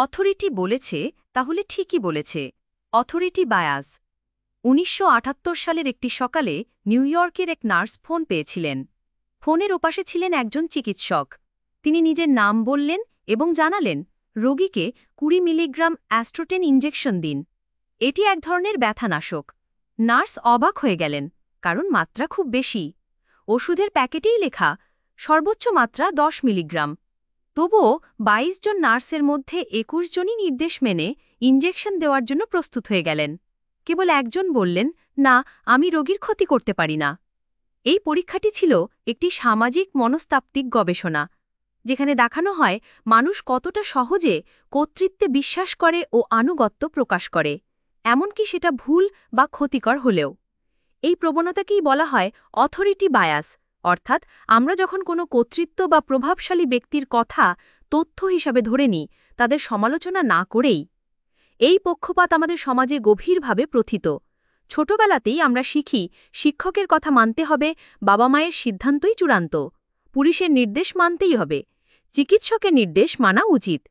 Authority বলেছে তাহলে ঠিকই বলেছে। Authority bias. ১৯৭৮ সালের একটি সকালে নিউ ইয়র্কের এক নার্স ফোন পেয়েছিলেন। ফোনের ওপাশে ছিলেন একজন চিকিৎসক। তিনি নিজের নাম বললেন এবং জানালেন রোগীকে ২০ মিলিগ্রাম অ্যাস্ট্রোটেন ইনজেকশন দিন। এটি এক ধরনের ব্যথানাশক। নার্স অবাক হয়ে গেলেন, কারণ মাত্রা খুব বেশি। ওষুধের প্যাকেটেই লেখা সর্বোচ্চ মাত্রা ১০ মিলিগ্রাম। তবুও ২২ জন নার্সের মধ্যে ২১ জনই নির্দেশ মেনে ইনজেকশন দেওয়ার জন্য প্রস্তুত হয়ে গেলেন। কেবল একজন বললেন, না, আমি রোগীর ক্ষতি করতে পারি না। এই পরীক্ষাটি ছিল একটি সামাজিক মনস্তাত্ত্বিক গবেষণা, যেখানে দেখানো হয় মানুষ কতটা সহজে কর্তৃত্বে বিশ্বাস করে ও আনুগত্য প্রকাশ করে, এমনকি সেটা ভুল বা ক্ষতিকর হলেও। এই প্রবণতাকেই বলা হয় অথরিটি বায়াস, অর্থাৎ আমরা যখন কোনো কর্তৃত্ব বা প্রভাবশালী ব্যক্তির কথা তথ্য হিসাবে ধরে নিই, তাদের সমালোচনা না করেই। এই পক্ষপাত আমাদের সমাজে গভীরভাবে প্রথিত। ছোটবেলাতেই আমরা শিখি শিক্ষকের কথা মানতে হবে, বাবা মায়ের সিদ্ধান্তই চূড়ান্ত, পুলিশের নির্দেশ মানতেই হবে, চিকিৎসকের নির্দেশ মানা উচিত।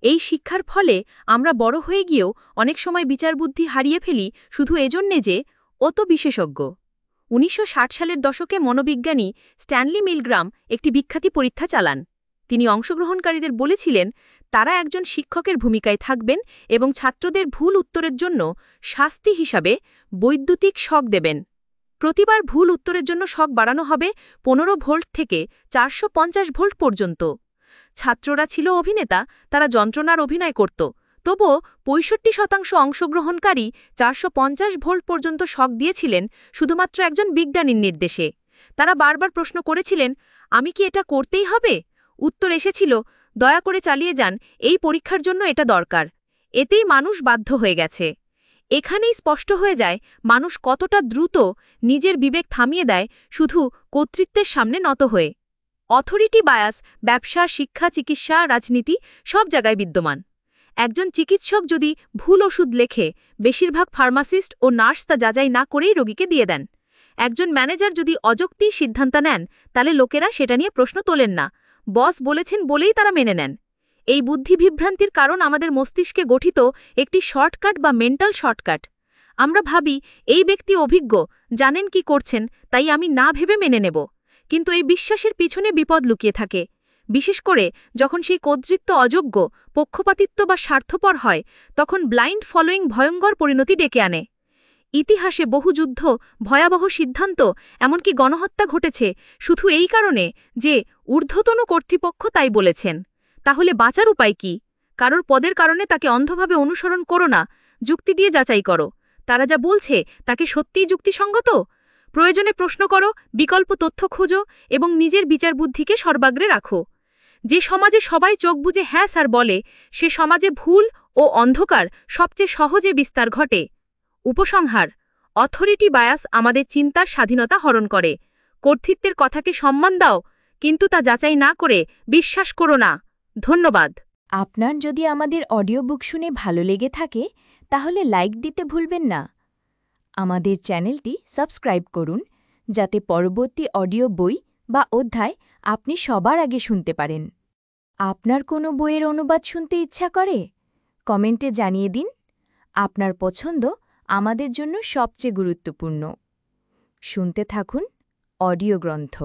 এই শিক্ষার ফলে আমরা বড় হয়ে গিয়েও অনেক সময় বিচারবুদ্ধি হারিয়ে ফেলি, শুধু এজন্যে যে ও তো বিশেষজ্ঞ। ১৯৬০ সালের দশকে মনোবিজ্ঞানী স্ট্যানলি মিলগ্রাম একটি বিখ্যাত পরীক্ষা চালান। তিনি অংশগ্রহণকারীদের বলেছিলেন তারা একজন শিক্ষকের ভূমিকায় থাকবেন এবং ছাত্রদের ভুল উত্তরের জন্য শাস্তি হিসাবে বৈদ্যুতিক শক দেবেন। প্রতিবার ভুল উত্তরের জন্য শক বাড়ানো হবে ১৫ ভোল্ট থেকে ৪৫০ ভোল্ট পর্যন্ত। ছাত্ররা ছিল অভিনেতা, তারা যন্ত্রণার অভিনয় করত। তবুও ৬৫% অংশগ্রহণকারী ৪৫০ ভোল্ট পর্যন্ত শক দিয়েছিলেন শুধুমাত্র একজন বিজ্ঞানীর নির্দেশে। তারা বারবার প্রশ্ন করেছিলেন, আমি কি এটা করতেই হবে? উত্তর এসেছিল, দয়া করে চালিয়ে যান, এই পরীক্ষার জন্য এটা দরকার। এতেই মানুষ বাধ্য হয়ে গেছে। এখানেই স্পষ্ট হয়ে যায় মানুষ কতটা দ্রুত নিজের বিবেক থামিয়ে দেয় শুধু কর্তৃত্বের সামনে নত হয়ে। অথরিটি বায়াস ব্যবসা, শিক্ষা, চিকিৎসা, রাজনীতি সব জায়গায় বিদ্যমান। একজন চিকিৎসক যদি ভুল ওষুধ লেখে, বেশিরভাগ ফার্মাসিস্ট ও নার্স তা যাচাই না করেই রোগীকে দিয়ে দেন। একজন ম্যানেজার যদি অযৌক্তিক সিদ্ধান্ত নেন, তাহলে লোকেরা সেটা নিয়ে প্রশ্ন তোলেন না, বস বলেছেন বলেই তারা মেনে নেন। এই বুদ্ধিবিভ্রান্তির কারণ আমাদের মস্তিষ্কে গঠিত একটি শর্টকাট বা মেন্টাল শর্টকাট। আমরা ভাবি এই ব্যক্তি অভিজ্ঞ, জানেন কি করছেন, তাই আমি না ভেবে মেনে নেব। কিন্তু এই বিশ্বাসের পিছনে বিপদ লুকিয়ে থাকে। বিশেষ করে যখন সেই কর্তৃত্ব অযোগ্য, পক্ষপাতিত্ব বা স্বার্থপর হয়, তখন ব্লাইন্ড ফলোয়িং ভয়ঙ্কর পরিণতি ডেকে আনে। ইতিহাসে বহু যুদ্ধ, ভয়াবহ সিদ্ধান্ত, এমনকি গণহত্যা ঘটেছে শুধু এই কারণে যে ঊর্ধ্বতন কর্তৃপক্ষ তাই বলেছেন। তাহলে বাঁচার উপায় কি? কারোর পদের কারণে তাকে অন্ধভাবে অনুসরণ করো না, যুক্তি দিয়ে যাচাই করো। তারা যা বলছে তাকে সত্যিই যুক্তিসঙ্গত? প্রয়োজনে প্রশ্ন করো, বিকল্প তথ্য খোঁজো এবং নিজের বিচারবুদ্ধিকে সর্বাগ্রে রাখো। যে সমাজে সবাই চোখ বুজে হ্যাঁ স্যার বলে, সে সমাজে ভুল ও অন্ধকার সবচেয়ে সহজে বিস্তার ঘটে। উপসংহার: অথরিটি বায়াস আমাদের চিন্তার স্বাধীনতা হরণ করে। কর্তৃত্বের কথাকে সম্মান দাও, কিন্তু তা যাচাই না করে বিশ্বাস করো না। ধন্যবাদ। আপনার যদি আমাদের অডিও বুক শুনে ভালো লেগে থাকে, তাহলে লাইক দিতে ভুলবেন না। আমাদের চ্যানেলটি সাবস্ক্রাইব করুন, যাতে পরবর্তী অডিও বই বা অধ্যায় আপনি সবার আগে শুনতে পারেন। আপনার কোনো বইয়ের অনুবাদ শুনতে ইচ্ছা করে? কমেন্টে জানিয়ে দিন। আপনার পছন্দ আমাদের জন্য সবচেয়ে গুরুত্বপূর্ণ। শুনতে থাকুন অডিও গ্রন্থ।